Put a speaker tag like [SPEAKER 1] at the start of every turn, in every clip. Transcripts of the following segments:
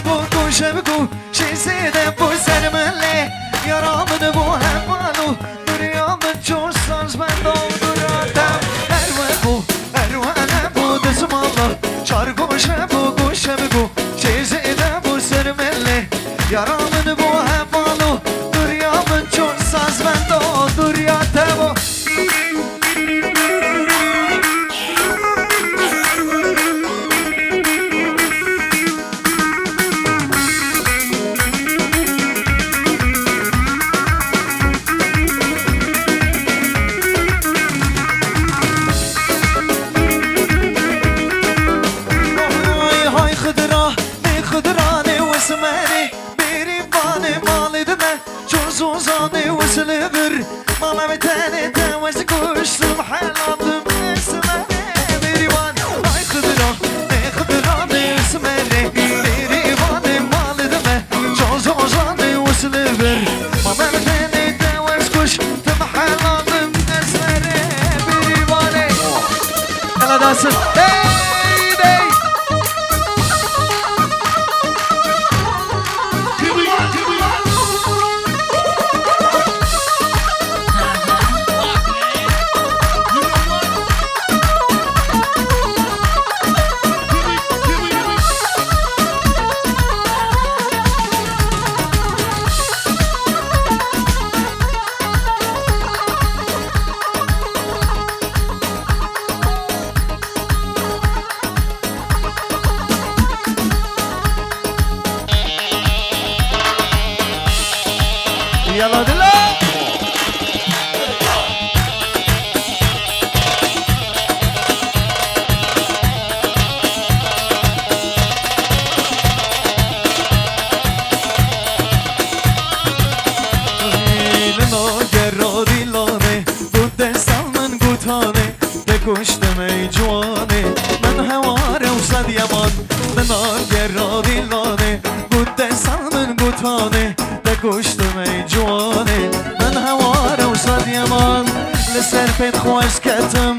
[SPEAKER 1] بگو شبگو چیزی ده بو سرمله یارامن بو هفالو دریامن چون ساز بندو دراتم هروانه بو دزم الله چارگو شبگو شبگو چیزی ده بو سرمله یارامن بو هفالو دریامن چون ساز بندو دراتم زوزاني وسلبر ماما بتاني تاوز كوش محلاتم اسماني بيريواني هاي خضراني اسماني بيريواني مال دمه زوزاني وسلبر ماما بتاني تاوز كوش محلاتم اسماني بيريواني يلا داسن يلا دلا کشتم ای جوانه من هواره و صد یمان من آگرادی لانه بود دستم من گوتانه کشتم ای جوانه من هواره و صد یمان لسر پید خواست کتم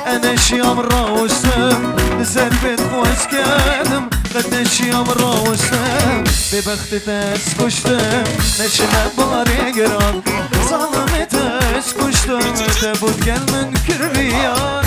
[SPEAKER 1] انشیام راوستم لسر پید خواست کتم قدشیام راوستم به بخت تست کشتم نشنه باری گران ظالم تست کشتم تبود گل من کربیان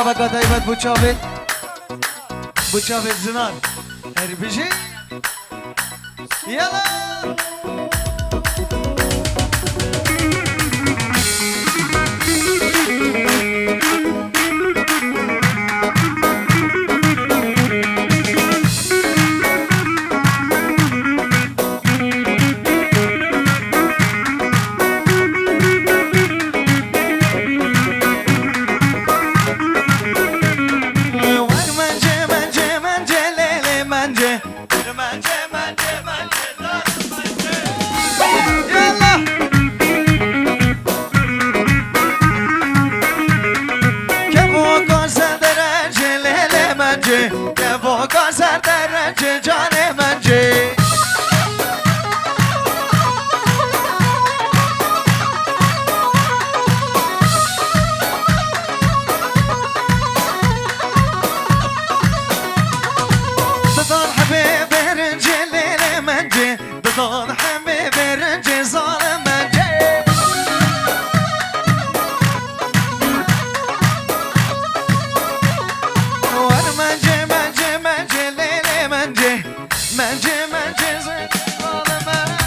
[SPEAKER 1] Slavaka Taybat Buçavet Zinan Her bir şey Yalan Mence منجه که واقع سر در رنج جان منجه ددان حبیب برنج لیل منجه ددان حبیب برنج ظالم منجه ور منجه منجه منجه لیل منجه منجه منجه ظالم منجه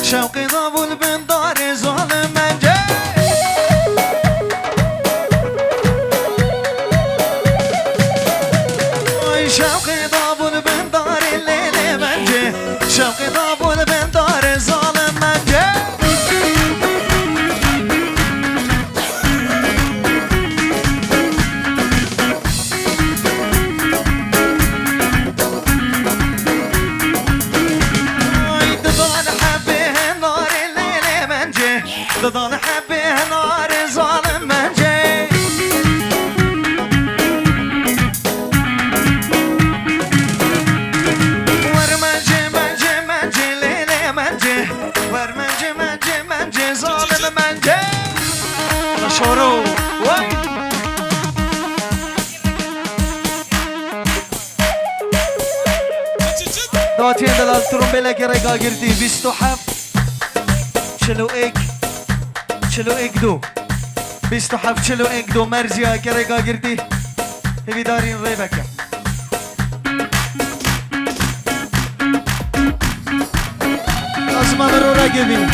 [SPEAKER 1] شوقي ضابل بن دار ظالم منجه شوقي ضابل بن دار الليل منجه شوقي ضابل بن دار ظالم منجه ددان حبه نار ظالم منجه ور منجه منجه منجه لیل منجه ور منجه منجه منجه ظالم منجه شورو وای داتین دلال ترومبله گرگا گردی 27 41 41 دو 27 41 دو مرزیا کرگا گردی همی دارین ری بکن آسمان رو را گبین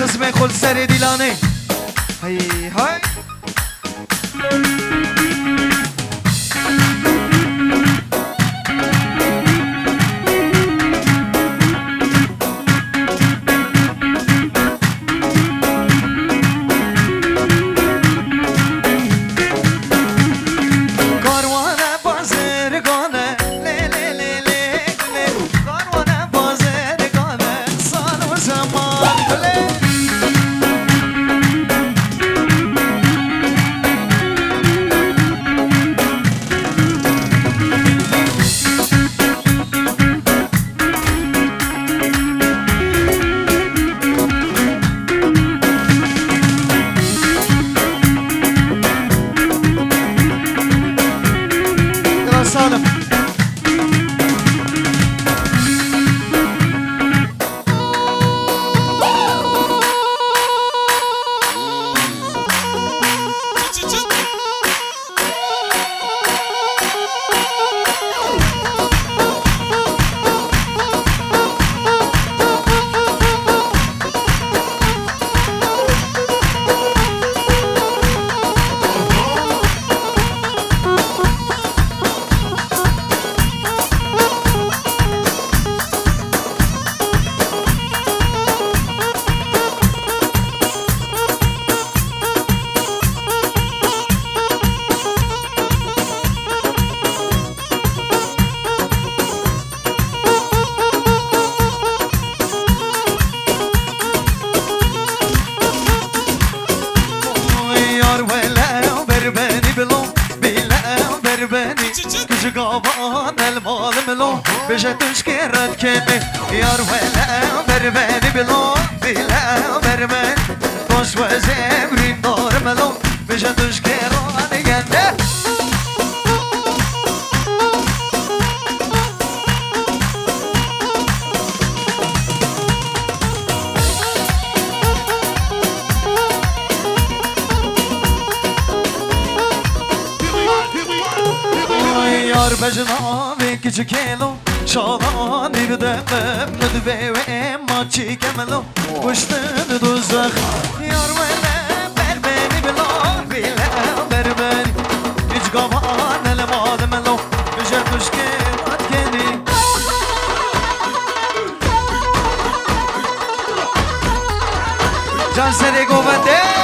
[SPEAKER 1] خصم خود سر دیلانه های های جقابان المال ملو بجا تشكرت كني يار ولا برباني بلو بلا بربان توش وزبرين دار ملو بجا تشكراني جنة یار بجنابی کچه کلو شادانی بدمم ندوه و اما چی کملو گشتن دوزخ یار وله بربنی بلا بیله بربنی هیچ گاوان المال ملو بجر تشکه باد کنی جان سری گوونده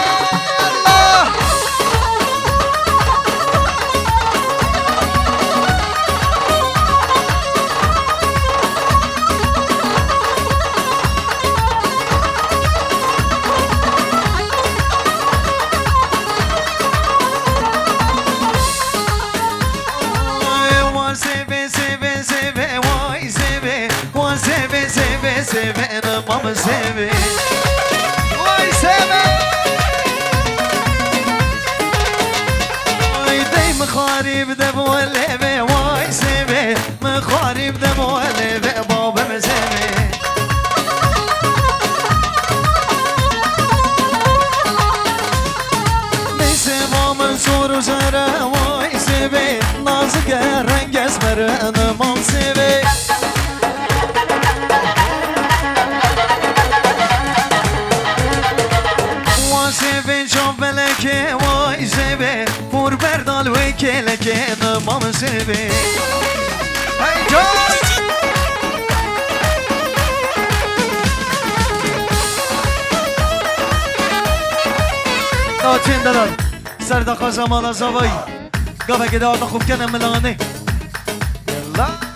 [SPEAKER 1] سيفي ماما سيفي واي سيفي واي داي مخاري بدا بوليفي واي سيفي مخاري بدا بوليفي بابا مسيفي بيسيبا منصور وزهرة واي سيفي نازك رنج اسمر انا مام سيفي که وای زبه پور بردال و کله که نمام زبه ای جان ناچین دادن سردخا زمان از آوایی گاوه که دارد خوب کنم ملانه یلا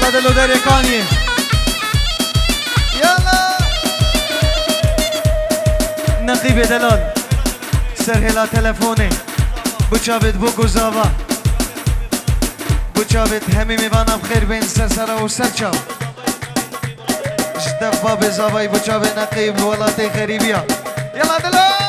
[SPEAKER 1] يلا دلو داري كاني يلا نقيب دلال سرهلا تلفوني بوچابت بو گزاوا بوچابت همي میوانم خير بين سرسرا و سرچاو جدف باب زاوای بوچابت نقيب ولاتي خريبيا يلا دلال